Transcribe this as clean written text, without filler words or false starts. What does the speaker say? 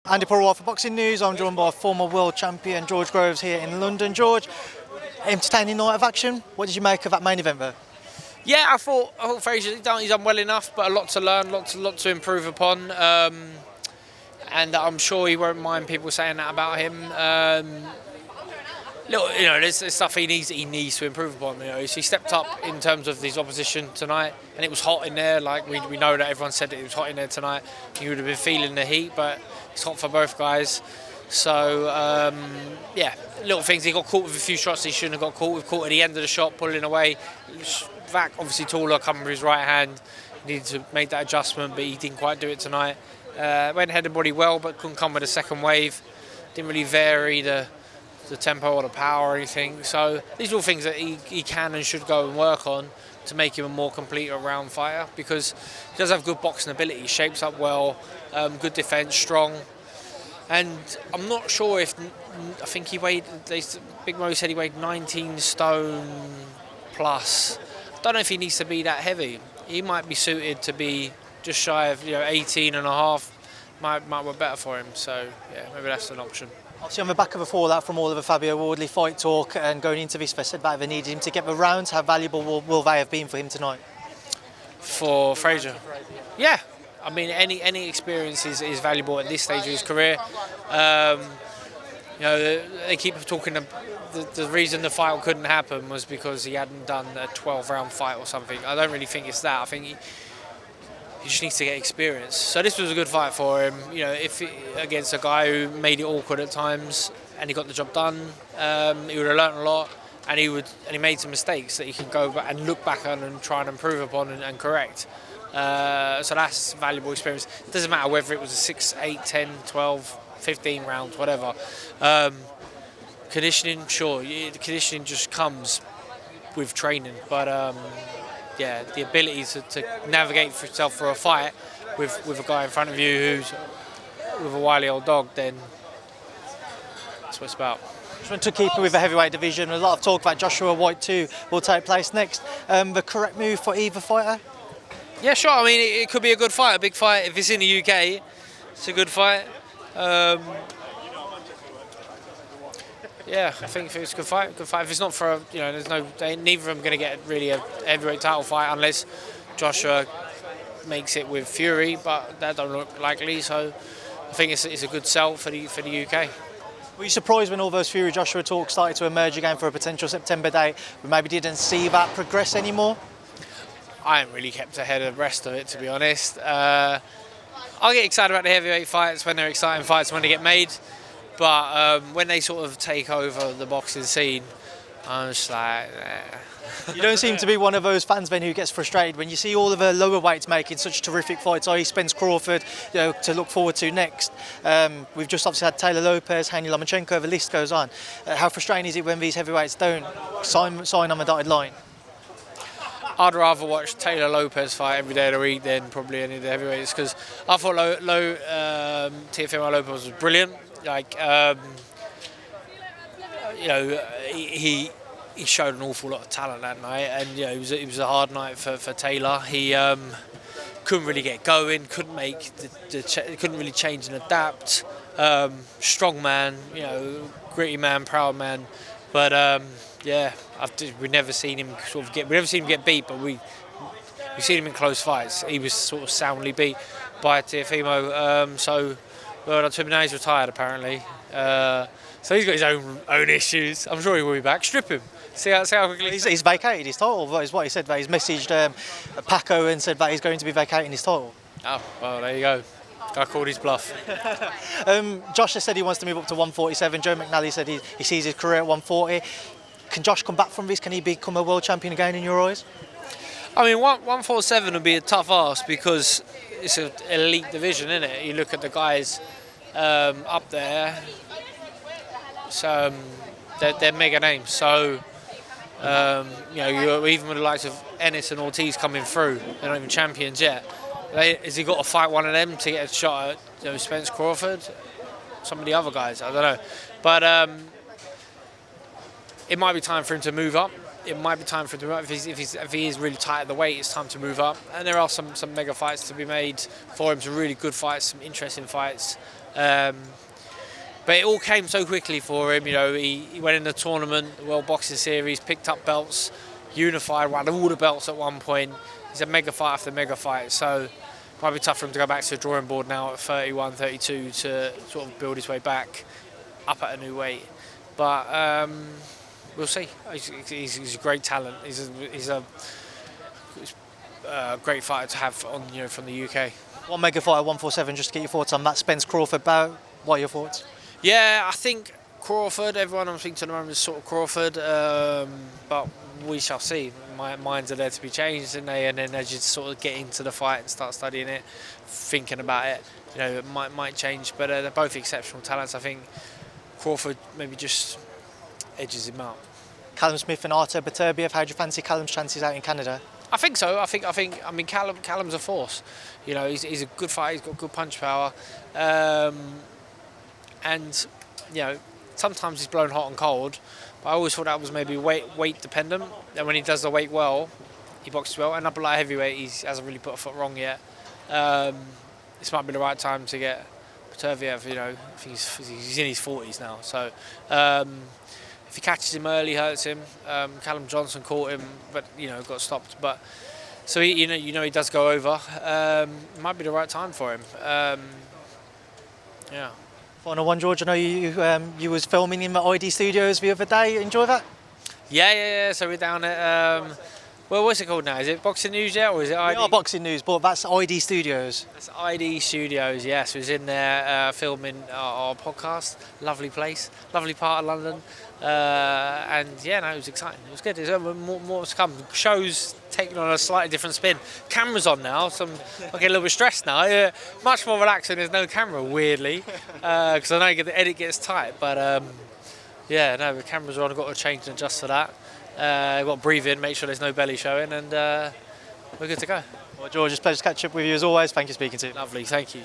Andi Purewal for Boxing News. I'm joined by former world champion George Groves here in London. George, entertaining night of action. What did you make of that main event there? Yeah, I thought Fraser, he's done well enough, but a lot to learn, lot to improve upon. And I'm sure he won't mind people saying that about him. There's stuff he needs to improve upon. So he stepped up in terms of his opposition tonight, and it was hot in there. Like we know that everyone said it was hot in there tonight. You would have been feeling the heat, but it's hot for both guys. So little things. He got caught with a few shots he shouldn't have got caught with. Caught at the end of the shot, pulling away. Wach, obviously taller, coming with his right hand. Needed to make that adjustment, but he didn't quite do it tonight. Went head and body well, but couldn't come with a second wave. Didn't really vary the tempo or the power or anything. So these are all things that he can and should go and work on to make him a more complete all-round fighter, because he does have good boxing ability. He shapes up well, good defence, strong. And I'm not sure if, I think he weighed, Big Mo said he weighed 19 stone plus. I don't know if he needs to be that heavy. He might be suited to be just shy of 18 and a half. Might work better for him. So yeah, maybe that's an option. Obviously on the back of a fallout from all of the Fabio Wardley fight talk and going into this, they said that they needed him to get the rounds. How valuable will they have been for him tonight? For Fraser? Yeah. I mean, any experience is valuable at this stage of his career. They keep talking. The reason the fight couldn't happen was because he hadn't done a 12-round fight or something. I don't really think it's that. I think he just needs to get experience. So this was a good fight for him. Against a guy who made it awkward at times, and he got the job done. He would have learned a lot, and he made some mistakes that he can go back and look back on and try and improve upon and correct. So that's valuable experience. It doesn't matter whether it was a 6, 8, 10, 12, 15 rounds, whatever. Conditioning, sure, the conditioning just comes with training, but the ability to navigate for yourself for a fight with a guy in front of you who's with a wily old dog, then that's what it's about. Just want to keep it with the heavyweight division. A lot of talk about Joshua-Whyte too will take place next. The correct move for either fighter? Yeah, sure. I mean, it could be a good fight, a big fight. If it's in the UK, it's a good fight. I think it's a good fight. Good fight. If it's not for neither of them going to get really a heavyweight title fight unless Joshua makes it with Fury, but that don't look likely. So I think it's a good sell for the UK. Were you surprised when all those Fury-Joshua talks started to emerge again for a potential September date? We maybe didn't see that progress anymore? I haven't really kept ahead of the rest of it, to be honest. I get excited about the heavyweight fights when they're exciting fights, when they get made. But when they sort of take over the boxing scene, I'm just like, You don't seem to be one of those fans then who gets frustrated when you see all of the lower weights making such terrific fights, i.e. Spence-Crawford, to look forward to next. We've just obviously had Taylor-Lopez, Haney Lomachenko, the list goes on. How frustrating is it when these heavyweights don't sign on the dotted line? I'd rather watch Taylor-Lopez fight every day of the week than probably any of the heavyweights, because I thought Teofimo Lopez was brilliant. He showed an awful lot of talent that night, and it was a hard night for Taylor. He couldn't really get going, couldn't really change and adapt. Strong man, gritty man, proud man, but we've never seen him get beat, but we've seen him in close fights. He was sort of soundly beat by Teofimo. Now he's retired apparently. So he's got his own issues. I'm sure he will be back. Strip him. See how quickly. He's vacated his title. That is what he said. That he's messaged Paco and said that he's going to be vacating his title. Oh, well, there you go. Guy called his bluff. Josh has said he wants to move up to 147. Joe McNally said he sees his career at 140. Can Josh come back from this? Can he become a world champion again in your eyes? I mean, 147 would be a tough ask because it's an elite division, isn't it? You look at the guys up there, so they're mega names. So even with the likes of Ennis and Ortiz coming through, they're not even champions yet. Has he got to fight one of them to get a shot at Spence-Crawford? Some of the other guys, I don't know. But it might be time for him to move up it might be time for him to move up. If he is really tight at the weight, it's time to move up. And there are some mega fights to be made for him, some really good fights, some interesting fights. But it all came so quickly for him. You know, he went in the tournament, the World Boxing Series, picked up belts, unified, won all the belts at one point. He's a mega fight after mega fight. So it might be tough for him to go back to the drawing board now at 31, 32 to sort of build his way back up at a new weight. But we'll see. He's a great talent. He's a great fighter to have on, you know, from the UK. One mega fight at 147, just to get your thoughts on that Spence-Crawford bout. What are your thoughts? Yeah, I think Crawford, everyone I'm thinking to the moment is sort of Crawford, but we shall see. My minds are there to be changed, and then as you sort of get into the fight and start studying it, thinking about it, you know, it might change. But they're both exceptional talents. I think Crawford maybe just edges him out. Callum Smith and Artur Beterbiev, how do you fancy Callum's chances out in Canada? I think so. I mean, Callum's a force. You know, he's a good fighter. He's got good punch power, and you know, sometimes he's blown hot and cold. But I always thought that was maybe weight dependent. And when he does the weight well, he boxes well. And up at light heavyweight, he hasn't really put a foot wrong yet. This might be the right time to get Beterbiev. You know, I think he's in his 40s now. So if he catches him early, hurts him. Callum Johnson caught him, but you know, got stopped. But so he does go over. It might be the right time for him. Yeah. Final one, George. I know you was filming in the ID studios the other day. Enjoy that? Yeah. So we're down at what's it called now? Is it Boxing News yet, or is it ID? We are Boxing News, but that's ID Studios. That's ID Studios. Yes, we was in there filming our podcast. Lovely place, lovely part of London, and yeah, no, it was exciting. It was good. There's more to come. Shows taking on a slightly different spin. Camera's on now, so I get a little bit stressed now. Yeah, much more relaxing. There's no camera, weirdly, because I know the edit gets tight. But yeah, no, the cameras are on. I've got to change and adjust for that. I've got to breathe in, make sure there's no belly showing, and we're good to go. Well, George, it's a pleasure to catch up with you as always. Thank you for speaking to you. Lovely, thank you.